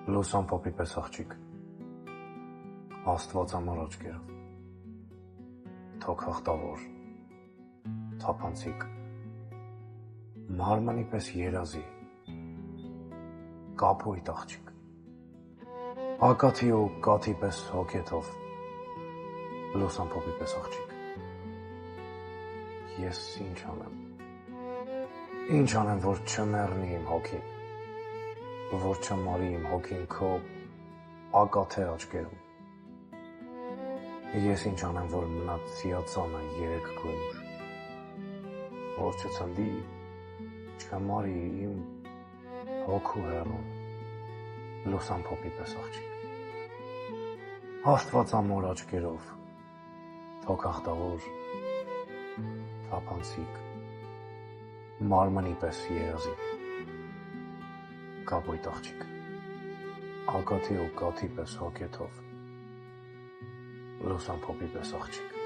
Լուսան փոփի պես աղջիկ, աստվածամոր աչքերով, թոք հաղթավոր, թափանցիկ, մարմնի պես երազի, կապույտ աղջիկ, ակաթի ու կաթի պես հոգեթով, լուսան փոփի պես աղջիկ, ես ինչ անեմ, որ չմեռնի իմ հոգին, որ չմարի իմ հոգին քո ակաթե աչքերում, ես ինչ անեմ, որ մնա ծիածանը երեք գույնուր, որ չցնդի, չմարի իմ հոգու հեռուն, լուսան փոփի պես աղջիկ, աստվածամոր աչքերով, թոք հաղթավոր, թափանցիկ, մարմնի պես երազի, կապույտ աղջիկ, ակաթի ու կաթի պես հոգեթով, լուսան փոփի պես աղջիկ,